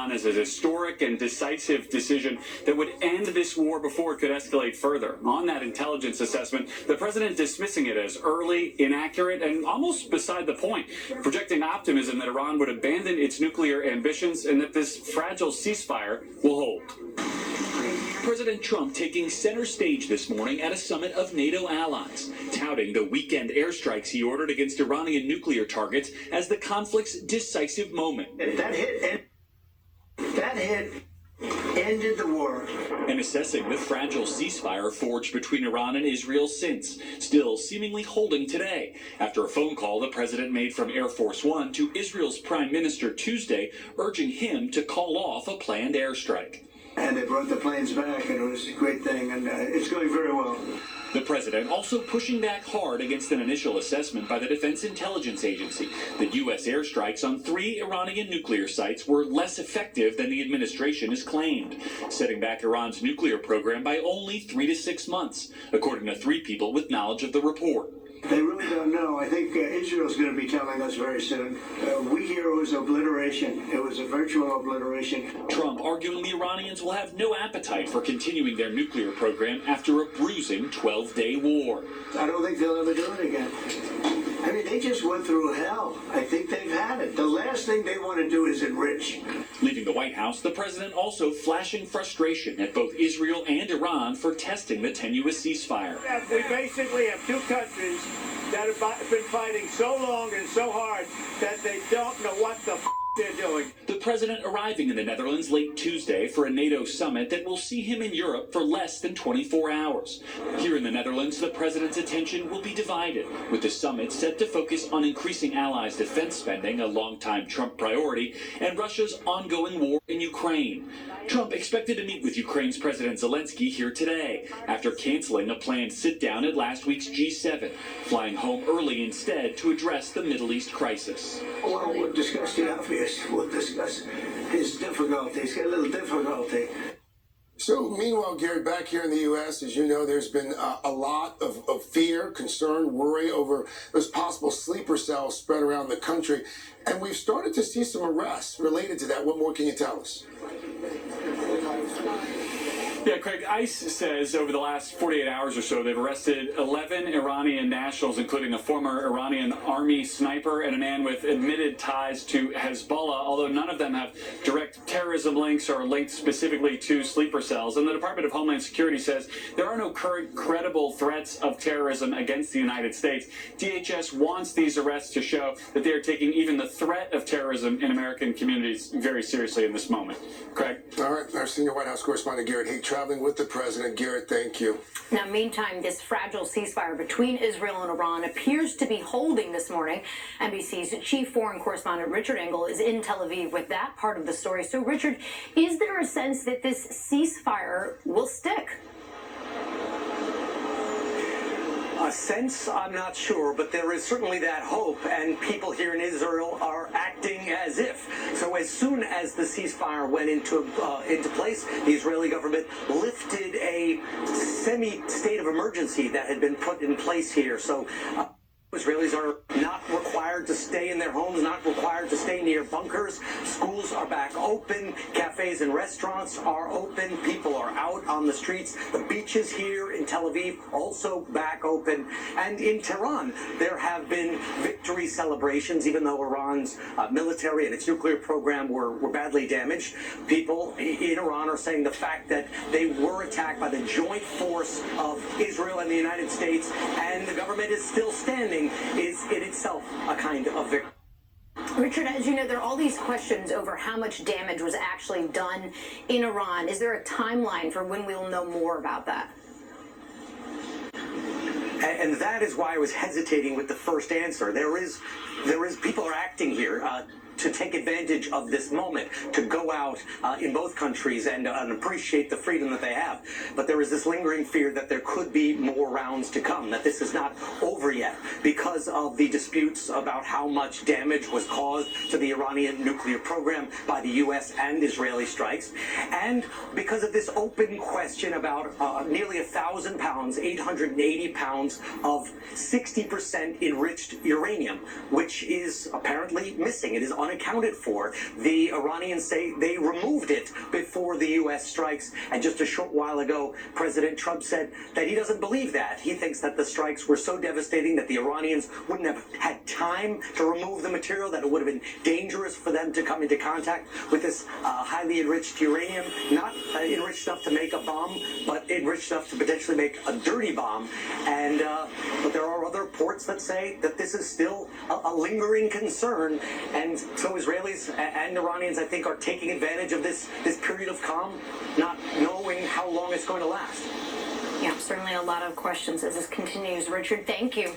As a historic and decisive decision that would end this war before it could escalate further. On that intelligence assessment, the president dismissing it as early, inaccurate, and almost beside the point, projecting optimism that Iran would abandon its nuclear ambitions and that this fragile ceasefire will hold. President Trump taking center stage this morning at a summit of NATO allies, touting the weekend airstrikes he ordered against Iranian nuclear targets as the conflict's decisive moment. That hit ended the war. And assessing the fragile ceasefire forged between Iran and Israel since, still seemingly holding today, after a phone call the president made from Air Force One to Israel's prime minister Tuesday, urging him to call off a planned airstrike. And they brought the planes back, and it was a great thing, and it's going very well. The president also pushing back hard against an initial assessment by the Defense Intelligence Agency that U.S. airstrikes on 3 Iranian nuclear sites were less effective than the administration has claimed, setting back Iran's nuclear program by only 3 to 6 months, according to 3 people with knowledge of the report. They really don't know. I think Israel's going to be telling us very soon. We hear it was obliteration. It was a virtual obliteration. Trump arguing the Iranians will have no appetite for continuing their nuclear program after a bruising 12-day war. I don't think they'll ever do it again. I mean, they just went through hell. I think they've had it. The last thing they want to do is enrich. Leaving the White House, the president also flashing frustration at both Israel and Iran for testing the tenuous ceasefire. We basically have 2 countries that have been fighting so long and so hard that they don't know what the they're doing. The president arriving in the Netherlands late Tuesday for a NATO summit that will see him in Europe for less than 24 hours. Here in the Netherlands, the president's attention will be divided, with the summit set to focus on increasing allies' defense spending, a longtime Trump priority, and Russia's ongoing war in Ukraine. Trump expected to meet with Ukraine's President Zelensky here today, after canceling a planned sit-down at last week's G7, flying home early instead to address the Middle East crisis. Well, we'll discuss the obvious. We'll discuss his difficulties. He's got a little difficulty. So, meanwhile, Gary, back here in the U.S., as you know, there's been a lot of fear, concern, worry over those possible sleeper cells spread around the country. And we've started to see some arrests related to that. What more can you tell us? Yeah, Craig, ICE says over the last 48 hours or so, they've arrested 11 Iranian nationals, including a former Iranian army sniper and a man with admitted ties to Hezbollah, although none of them have direct terrorism links or linked specifically to sleeper cells. And the Department of Homeland Security says there are no current credible threats of terrorism against the United States. DHS wants these arrests to show that they are taking even the threat of terrorism in American communities very seriously in this moment. Craig? All right, our senior White House correspondent, Garrett Haight, traveling with the president. Garrett, thank you. Now, meantime, this fragile ceasefire between Israel and Iran appears to be holding this morning. NBC's chief foreign correspondent Richard Engel is in Tel Aviv with that part of the story. So, Richard, is there a sense that this ceasefire will stick? A sense, I'm not sure, but there is certainly that hope, and people here in Israel are acting as if. So as soon as the ceasefire went into place, the Israeli government lifted a semi-state of emergency that had been put in place here. So Israelis are not required to stay in their homes, not required to stay near bunkers. Schools are back open. Cafes and restaurants are open. People are out on the streets. The beaches here in Tel Aviv also back open. And in Tehran, there have been victory celebrations, even though Iran's military and its nuclear program were badly damaged. People in Iran are saying the fact that they were attacked by the joint force of Israel and the United States, and the government is still standing, is in itself a kind of victory. Richard, as you know, there are all these questions over how much damage was actually done in Iran. Is there a timeline for when we'll know more about that? And that is why I was hesitating with the first answer. There is people are acting here to take advantage of this moment, to go out in both countries and appreciate the freedom that they have. But there is this lingering fear that there could be more rounds to come, that this is not over yet because of the disputes about how much damage was caused to the Iranian nuclear program by the U.S. and Israeli strikes, and because of this open question about nearly 1,000 pounds, 880 pounds of 60% enriched uranium, which is apparently missing. It is unavailable unaccounted for. The Iranians say they removed it before the U.S. strikes. And just a short while ago, President Trump said that he doesn't believe that. He thinks that the strikes were so devastating that the Iranians wouldn't have had time to remove the material, that it would have been dangerous for them to come into contact with this highly enriched uranium, not enriched enough to make a bomb, but enriched enough to potentially make a dirty bomb. And but there are other reports that say that this is still a lingering concern, and so Israelis and Iranians, I think, are taking advantage of this period of calm, not knowing how long it's going to last. Yeah, certainly a lot of questions as this continues. Richard, thank you.